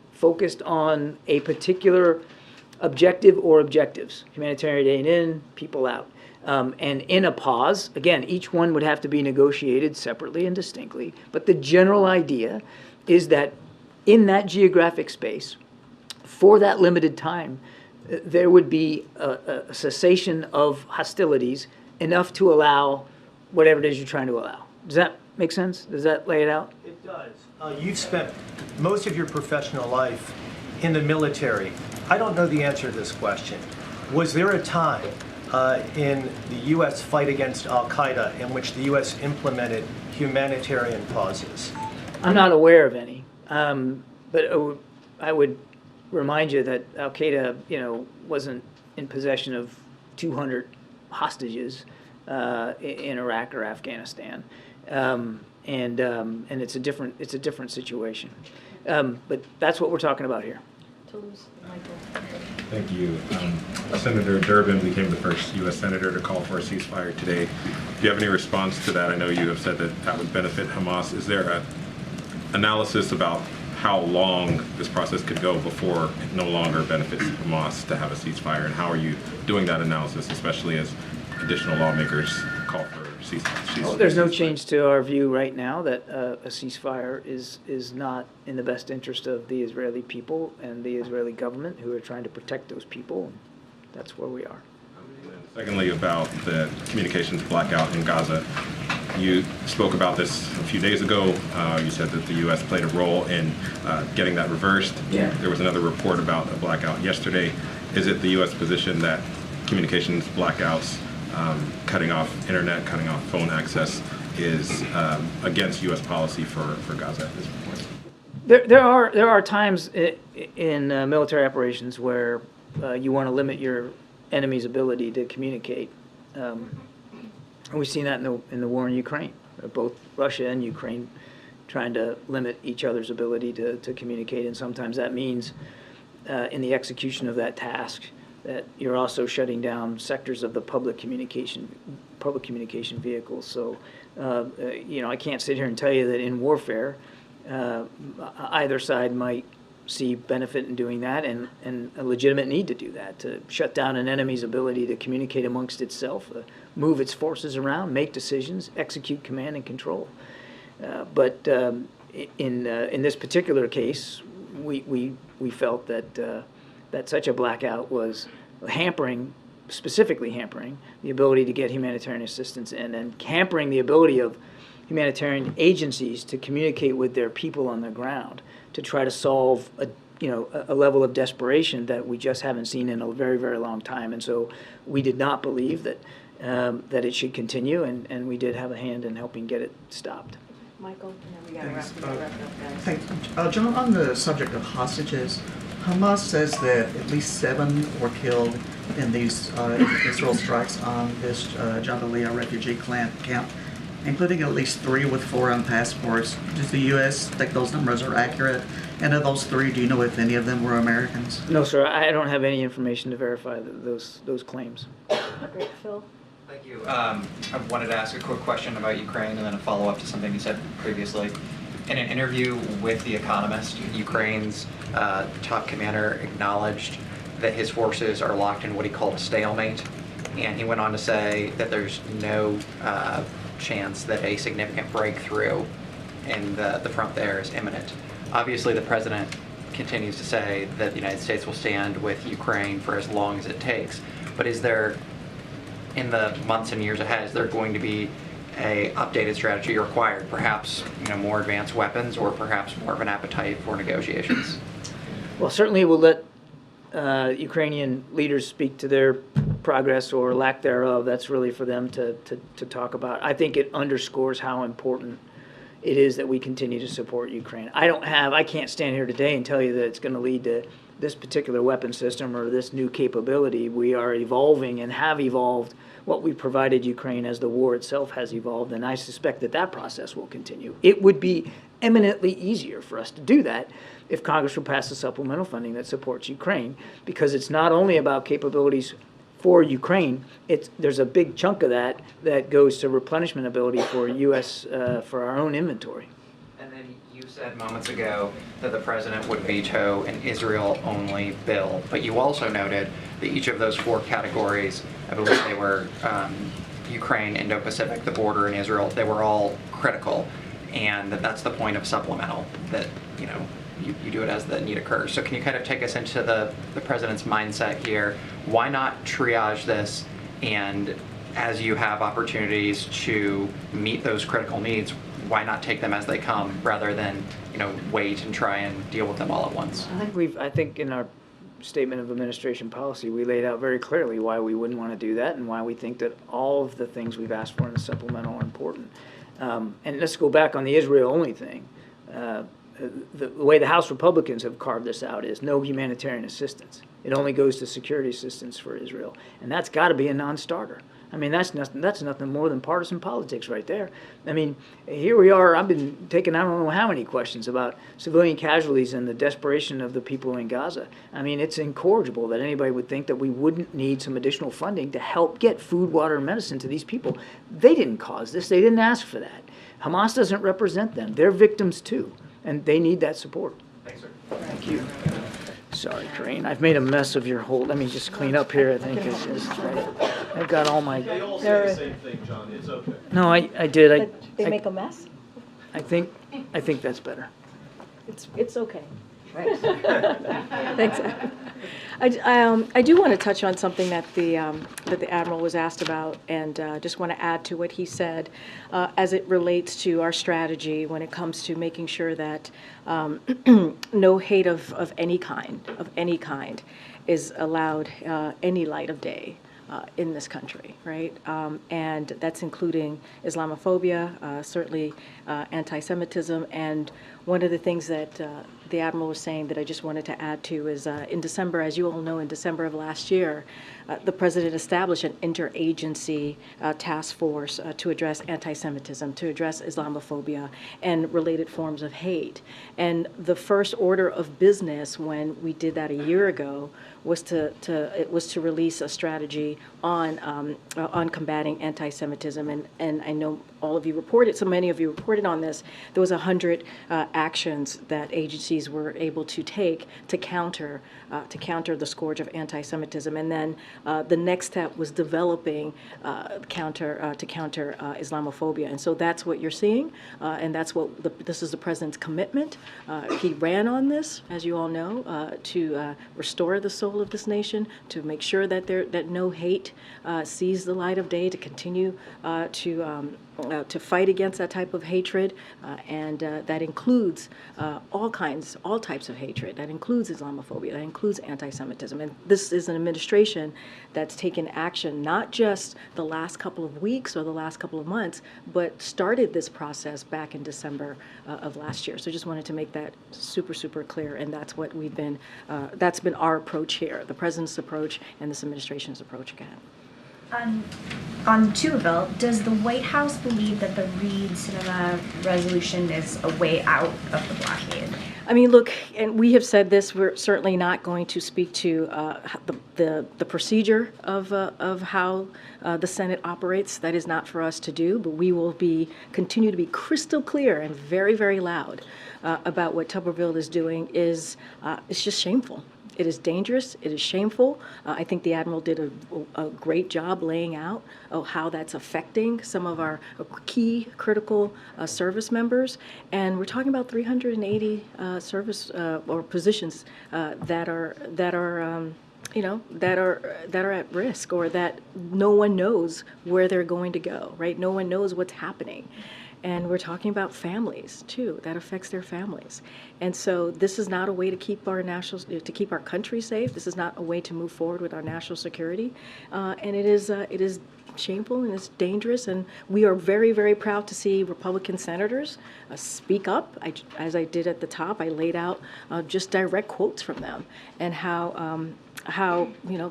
on a particular objective or objectives. Humanitarian aid in, people out. And in a pause, again, each one would have to be negotiated separately and distinctly, but the general idea is that in that geographic space, for that limited time, there would be a cessation of hostilities enough to allow whatever it is you're trying to allow. Does that make sense? Does that lay it out? It does. You've spent most of your professional life in the military. I don't know the answer to this question. Was there a time in the U.S. fight against al-Qaeda in which the U.S. implemented humanitarian pauses? I'm not aware of any, but I would remind you that al-Qaeda, wasn't in possession of 200 hostages in Iraq or Afghanistan, and it's a different situation. But that's what we're talking about here. Thank you. Senator Durbin became the first U.S. Senator to call for a ceasefire today. Do you have any response to that? I know you have said that would benefit Hamas. Is there an analysis about how long this process could go before it no longer benefits Hamas to have a ceasefire? And how are you doing that analysis, especially as additional lawmakers call for ceasefire? Well, there's no change to our view right now that a ceasefire is not in the best interest of the Israeli people and the Israeli government, who are trying to protect those people. That's where we are. Secondly, about the communications blackout in Gaza. You spoke about this a few days ago. You said that the U.S. played a role in getting that reversed. Yeah. There was another report about a blackout yesterday. Is it the U.S. position that communications blackouts, cutting off internet, cutting off phone access, is against U.S. policy for Gaza at this point? There are times in military operations where you want to limit your enemy's ability to communicate. We've seen that in the war in Ukraine. Both Russia and Ukraine trying to limit each other's ability to communicate, and sometimes that means in the execution of that task that you're also shutting down sectors of the public communication vehicles. So, I can't sit here and tell you that in warfare, either side might see benefit in doing that and a legitimate need to do that, to shut down an enemy's ability to communicate amongst itself, move its forces around, make decisions, execute command and control. But in this particular case, we felt that such a blackout was specifically hampering the ability to get humanitarian assistance in, and hampering the ability of humanitarian agencies to communicate with their people on the ground to try to solve a level of desperation that we just haven't seen in a very, very long time. And so we did not believe that it should continue, and we did have a hand in helping get it stopped. Michael, and then we got to wrap it up, guys. Thanks. John, on the subject of hostages, Hamas says that at least 7 were killed in these Israel strikes on this Jabalia refugee camp, including at least 3 with foreign passports. Does the U.S. think those numbers are accurate? And of those 3, do you know if any of them were Americans? No, sir. I don't have any information to verify those claims. Great, Phil. Thank you. I wanted to ask a quick question about Ukraine and then a follow-up to something you said previously. In an interview with The Economist, Ukraine's top commander acknowledged that his forces are locked in what he called a stalemate, and he went on to say that there's no chance that a significant breakthrough in the front there is imminent. Obviously, the president continues to say that the United States will stand with Ukraine for as long as it takes, but is there, in the months and years ahead, is there going to be a updated strategy required, perhaps more advanced weapons, or perhaps more of an appetite for negotiations? Well, certainly we'll let Ukrainian leaders speak to their progress or lack thereof, that's really for them to talk about. I think it underscores how important it is that we continue to support Ukraine. I can't stand here today and tell you that it's going to lead to this particular weapon system or this new capability. We are evolving and have evolved what we provided Ukraine as the war itself has evolved, and I suspect that that process will continue. It would be eminently easier for us to do that if Congress would pass the supplemental funding that supports Ukraine, because it's not only about capabilities for Ukraine, there's a big chunk of that goes to replenishment ability for U.S. For our own inventory. And then you said moments ago that the president would veto an Israel-only bill, but you also noted that each of those 4 categories, I believe they were Ukraine, Indo-Pacific, the border, and Israel, they were all critical, and that's the point of supplemental, that you do it as the need occurs. So can you kind of take us into the president's mindset here? Why not triage this, and as you have opportunities to meet those critical needs, why not take them as they come rather than wait and try and deal with them all at once? I think in our statement of administration policy, we laid out very clearly why we wouldn't want to do that and why we think that all of the things we've asked for in the supplemental are important. And let's go back on the Israel-only thing. The way the House Republicans have carved this out is no humanitarian assistance. It only goes to security assistance for Israel, and that's got to be a non-starter. I mean, that's nothing more than partisan politics right there. I mean, here we are. I've been taking I don't know how many questions about civilian casualties and the desperation of the people in Gaza. I mean, it's incorrigible that anybody would think that we wouldn't need some additional funding to help get food, water, and medicine to these people. They didn't cause this. They didn't ask for that. Hamas doesn't represent them. They're victims too, and they need that support. Thanks, sir. Thank you. Sorry, Karine. I've made a mess of your whole. Let me just clean up here. I think I've got all my. They all say the same thing, John. It's okay. No, I did. They make a mess? I think that's better. It's okay. Thanks. I do want to touch on something that the Admiral was asked about, and just want to add to what he said as it relates to our strategy when it comes to making sure that no hate of any kind is allowed any light of day in this country, right? And that's including Islamophobia, certainly anti-Semitism, and one of the things that the Admiral was saying that I just wanted to add to is in December, as you all know, in December of last year, the President established an interagency task force to address anti-Semitism, to address Islamophobia and related forms of hate. And the first order of business when we did that a year ago was to release a strategy on combating anti-Semitism, and I know all of you reported, so many of you reported on this. There was 100 actions that agencies were able to take to counter the scourge of anti-Semitism, and then the next step was developing to counter Islamophobia, and so that's what you're seeing, and that's what this is the President's commitment. He ran on this, as you all know, to restore the soul of this nation, to make sure that that no hate sees the light of day, to continue to fight against that type of hatred, and that includes all types of hatred. That includes Islamophobia. That includes anti-Semitism. And this is an administration that's taken action not just the last couple of weeks or the last couple of months, but started this process back in December of last year. So just wanted to make that super, super clear. And that's what we've been. That's been our approach here, the President's approach and this administration's approach again. On Tubeville, does the White House believe that the Reed Cinema resolution is a way out of the blockade? I mean, look, and we have said this, we're certainly not going to speak to the procedure of how the Senate operates. That is not for us to do, but we will continue to be crystal clear and very, very loud about what Tuberville is doing. It's just shameful. It is dangerous. It is shameful. I think the Admiral did a great job laying out how that's affecting some of our key critical service members. And we're talking about 380 service or positions that are at risk, or that no one knows where they're going to go, right? No one knows what's happening. And we're talking about families too. That affects their families. And so this is not a way to keep our country safe. This is not a way to move forward with our national security. And it is shameful and it's dangerous. And we are very, very proud to see Republican senators speak up. As I did at the top, I laid out just direct quotes from them and how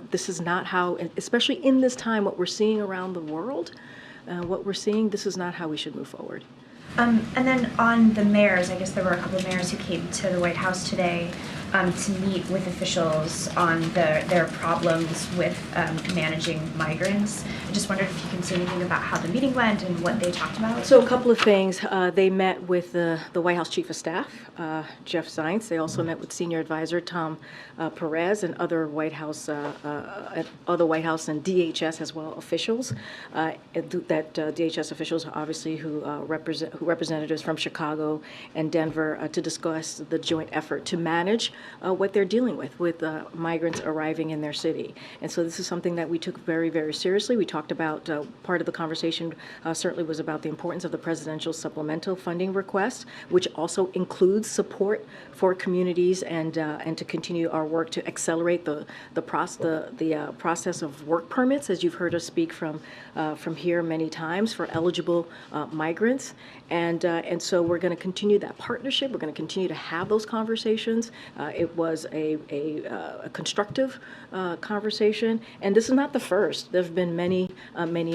this is not how, especially in this time, what we're seeing around the world. This is not how we should move forward. And then on the mayors, I guess there were a couple of mayors who came to the White House today to meet with officials on their problems with managing migrants. I just wondered if you can say anything about how the meeting went and what they talked about. So a couple of things. They met with the White House Chief of Staff, Jeff Zients. They also met with Senior Advisor Tom Perez and other White House and DHS as well officials. DHS officials, obviously, who representatives from Chicago and Denver to discuss the joint effort to manage what they're dealing with migrants arriving in their city. And so this is something that we took very, very seriously. We talked about, part of the conversation certainly was about the importance of the presidential supplemental funding request, which also includes support for communities and to continue our work to accelerate the process of work permits, as you've heard us speak from here many times, for eligible migrants. And so we're going to continue that partnership. We're going to continue to have those conversations. It was a constructive conversation, and this is not the first. There have been many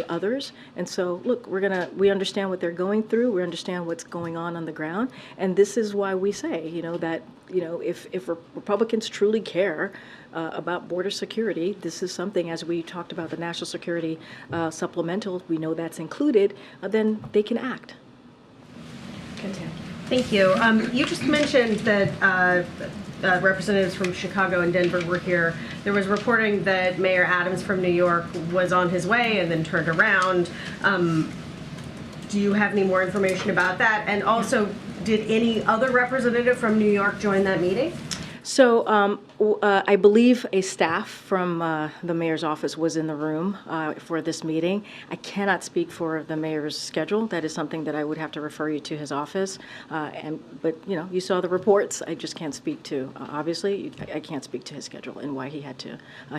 others. And so, look, we understand what they're going through. We understand what's going on the ground, and this is why we say, that if Republicans truly care about border security, this is something, as we talked about the national security supplemental, we know that's included, then they can act. Thank you. You just mentioned that representatives from Chicago and Denver were here. There was reporting that Mayor Adams from New York was on his way and then turned around. Do you have any more information about that? And also, did any other representative from New York join that meeting? So I believe a staff from the mayor's office was in the room for this meeting. I cannot speak for the mayor's schedule. That is something that I would have to refer you to his office. But you saw the reports. I just can't speak to, obviously, I can't speak to his schedule and why he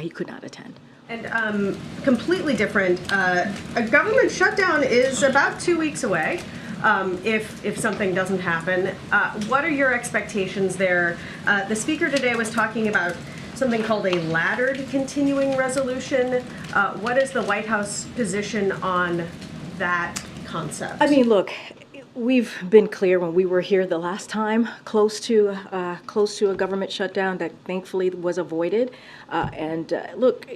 could not attend. And completely different, a government shutdown is about 2 weeks away. If something doesn't happen. What are your expectations there? The speaker today was talking about something called a laddered continuing resolution. What is the White House position on that concept? I mean, look, we've been clear when we were here the last time, close to a government shutdown that thankfully was avoided. Look,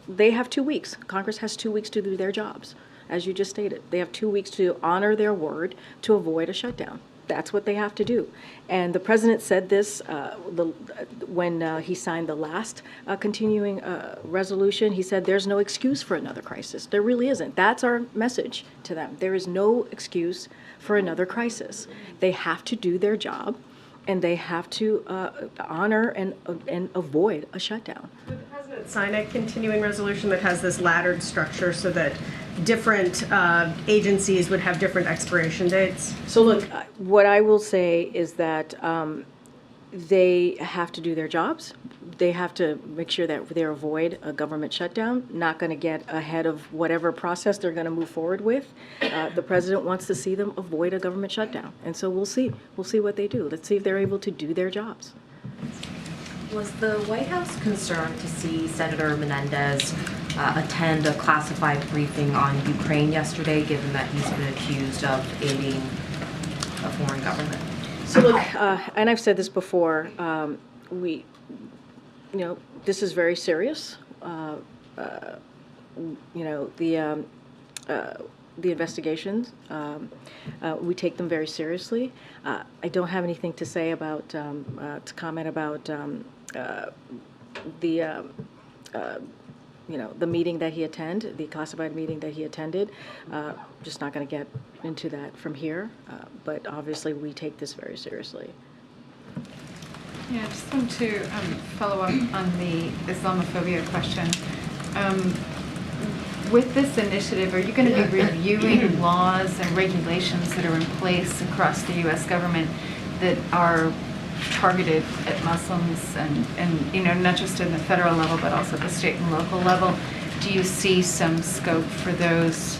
they have 2 weeks. Congress has 2 weeks to do their jobs. As you just stated, they have 2 weeks to honor their word to avoid a shutdown. That's what they have to do. And the president said this when he signed the last continuing resolution. He said there's no excuse for another crisis. There really isn't. That's our message to them. There is no excuse for another crisis. They have to do their job, and they have to honor and avoid a shutdown. Would the president sign a continuing resolution that has this laddered structure so that different agencies would have different expiration dates? So look, what I will say is that they have to do their jobs. They have to make sure that they avoid a government shutdown, not going to get ahead of whatever process they're going to move forward with. The president wants to see them avoid a government shutdown. And so we'll see. We'll see what they do. Let's see if they're able to do their jobs. Was the White House concerned to see Senator Menendez attend a classified briefing on Ukraine yesterday, given that he's been accused of aiding a foreign government? So look, and I've said this before, this is very serious. The investigations, we take them very seriously. I don't have anything to say about, to comment about the meeting that he attended, the classified meeting that he attended. Just not going to get into that from here, but obviously we take this very seriously. Yeah, I just want to follow up on the Islamophobia question. with this initiative, are you going to be reviewing laws and regulations that are in place across the U.S. government that are targeted at Muslims and you know, not just in the federal level, but also the state and local level? Do you see some scope for those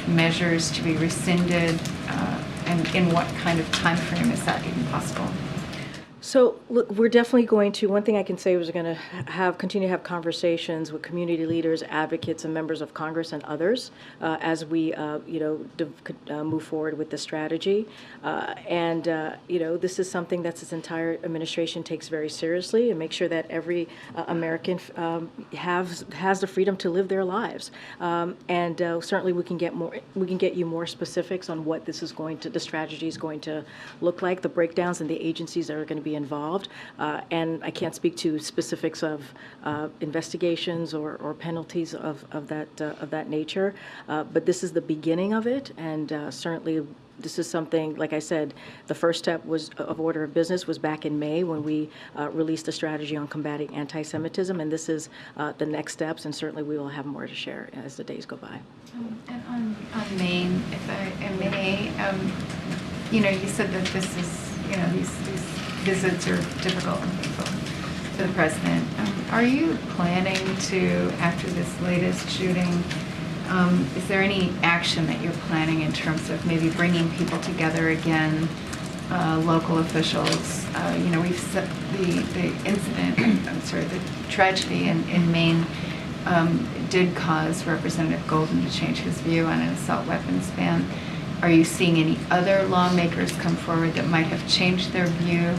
measures to be rescinded? And in what kind of time frame is that even possible? So, look, we're definitely going to, one thing I can say is we're going to continue to have conversations with community leaders, advocates, and members of Congress and others as we, move forward with the strategy. This is something that this entire administration takes very seriously, and make sure that every American has the freedom to live their lives. Certainly we can get you more specifics on what this is the strategy is going to look like, the breakdowns and the agencies that are going to be involved, and I can't speak to specifics of investigations or penalties of that nature, but this is the beginning of it, and certainly this is something, like I said, the first step of order of business was back in May when we released a strategy on combating anti-Semitism, and this is the next steps, and certainly we will have more to share as the days go by. And on Maine, if I may, you said that this is, these visits are difficult and painful for the president. Are you planning to, after this latest shooting, is there any action that you're planning in terms of maybe bringing people together again, local officials? We've set the incident, the tragedy in Maine did cause Representative Golden to change his view on an assault weapons ban. Are you seeing any other lawmakers come forward that might have changed their view?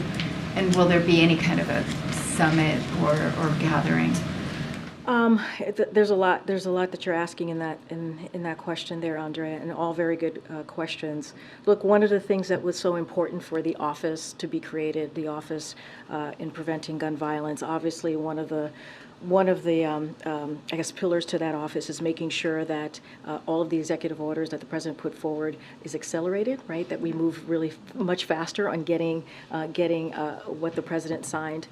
And will there be any kind of a summit or gathering? There's a lot that you're asking in that question there, Andrea, and all very good questions. Look, one of the things that was so important for the office to be created, the Office in Preventing Gun Violence, obviously one of the pillars to that office is making sure that all of the executive orders that the president put forward is accelerated, right? That we move really much faster on getting what the president signed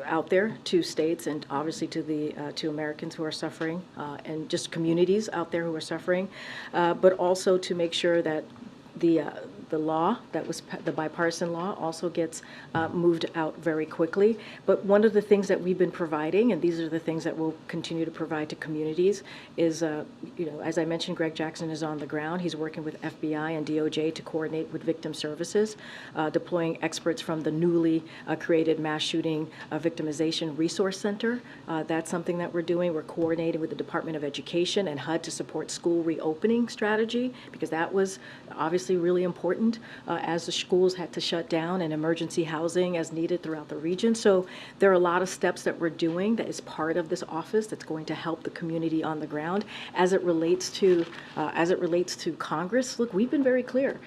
out there to states and obviously to Americans who are suffering and just communities out there who are suffering, but also to make sure that the law that was the bipartisan law also gets moved out very quickly. But one of the things that we've been providing, and these are the things that we'll continue to provide to communities, is as I mentioned, Greg Jackson is on the ground. He's working with FBI and DOJ to coordinate with victim services, deploying experts from the newly created Mass Shooting Victimization Resource Center. That's something that we're doing. We're coordinating with the Department of Education and HUD to support school reopening strategy, because that was obviously really important as the schools had to shut down, and emergency housing as needed throughout the region. So there are a lot of steps that we're doing that is part of this office that's going to help the community on the ground. As it relates to Congress, look, we've been very clear.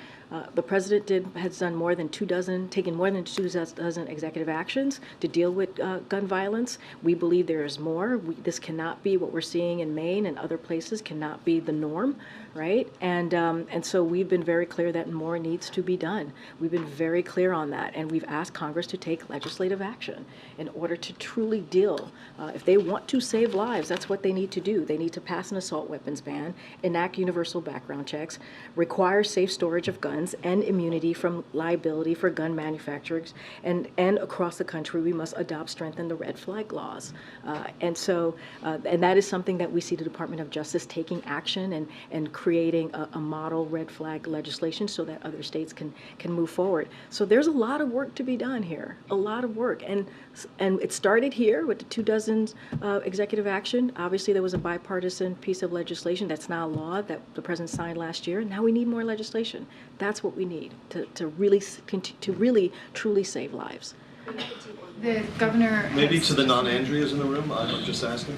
The president has done taken more than 2 dozen executive actions to deal with gun violence. We believe there is more. This cannot be what we're seeing in Maine and other places, cannot be the norm, right? And so we've been very clear that more needs to be done. We've been very clear on that, and we've asked Congress to take legislative action in order to truly deal. If they want to save lives, that's what they need to do. They need to pass an assault weapons ban, enact universal background checks, require safe storage of guns, and immunity from liability for gun manufacturers, and across the country we must strengthen the red flag laws, and that is something that we see the Department of Justice taking action and creating a model red flag legislation so that other states can move forward. So there's a lot of work to be done here, a lot of work, and it started here with the 2 dozen executive action. Obviously there was a bipartisan piece of legislation that's now law that the president signed last year. Now we need more legislation. That's what we need to really truly save lives. The governor Maybe to the non-Andreas in the room, I'm just asking.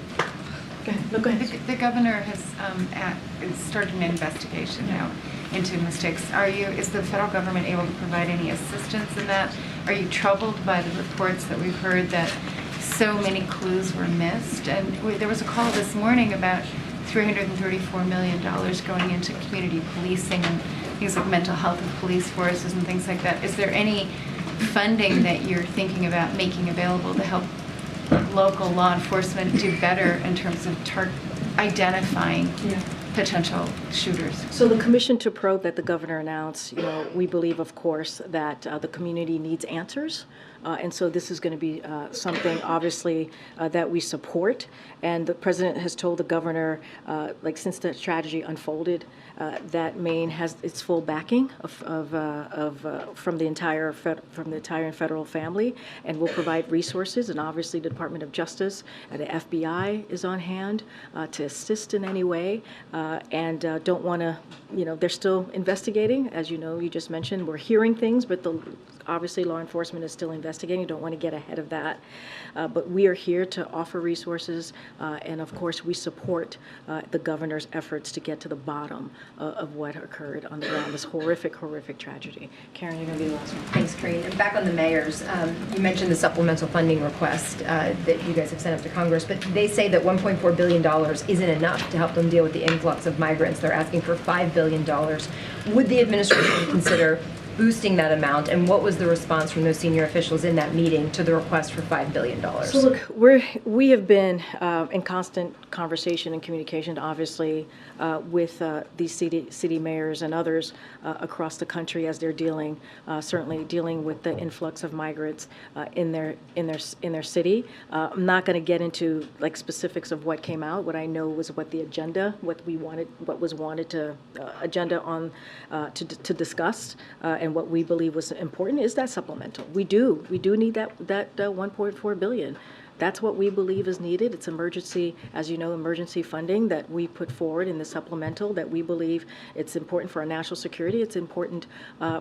Go ahead. The governor has started an investigation now into mistakes. Is the federal government able to provide any assistance in that? Are you troubled by the reports that we've heard that so many clues were missed? And there was a call this morning about $334 million going into community policing and things like mental health of police forces and things like that. Is there any funding that you're thinking about making available to help local law enforcement do better in terms of identifying potential shooters? So the commission to probe that the governor announced, we believe, of course, that the community needs answers. And so this is going to be something, obviously, that we support. And the president has told the governor, since the strategy unfolded, that Maine has its full backing from the entire federal family, and will provide resources. And obviously, the Department of Justice and the FBI is on hand to assist in any way. And don't want to, they're still investigating, as you just mentioned. We're hearing things, but obviously law enforcement is still investigating. Don't want to get ahead of that. But we are here to offer resources, and of course we support the governor's efforts to get to the bottom of what occurred on the ground, this horrific, horrific tragedy. Karen, you're going to be the last one. Thanks, Karine. And back on the mayors, you mentioned the supplemental funding request that you guys have sent up to Congress, but they say that $1.4 billion isn't enough to help them deal with the influx of migrants. They're asking for $5 billion. Would the administration consider boosting that amount, and what was the response from those senior officials in that meeting to the request for $5 billion? So look, we have been in constant conversation and communication, obviously, with these city mayors and others across the country as they're certainly dealing with the influx of migrants in their city. I'm not going to get into specifics of what came out. What I know was what the agenda, what was wanted to agenda on to discuss. And what we believe was important is that supplemental. We do need that 1.4 billion. That's what we believe is needed. It's emergency, as you know, emergency funding that we put forward in the supplemental, that we believe it's important for our national security. It's important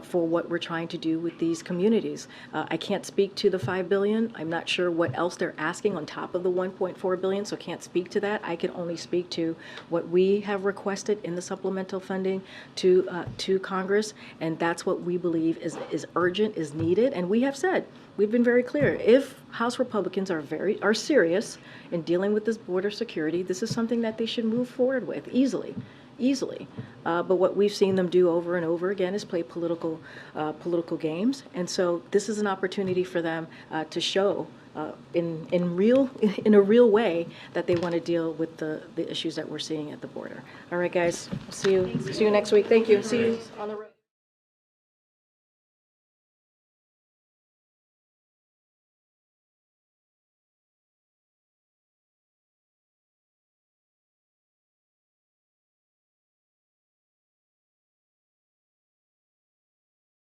for what we're trying to do with these communities. I can't speak to the $5 billion. I'm not sure what else they're asking on top of the $1.4 billion, so can't speak to that. I can only speak to what we have requested in the supplemental funding to Congress, and that's what we believe is urgent, is needed, and we have said. We've been very clear. If House Republicans are serious in dealing with this border security, this is something that they should move forward with easily. But what we've seen them do over and over again is play political games. And so this is an opportunity for them to show in a real way that they want to deal with the issues that we're seeing at the border. All right, guys. See you next week. Thank you. See you on the road.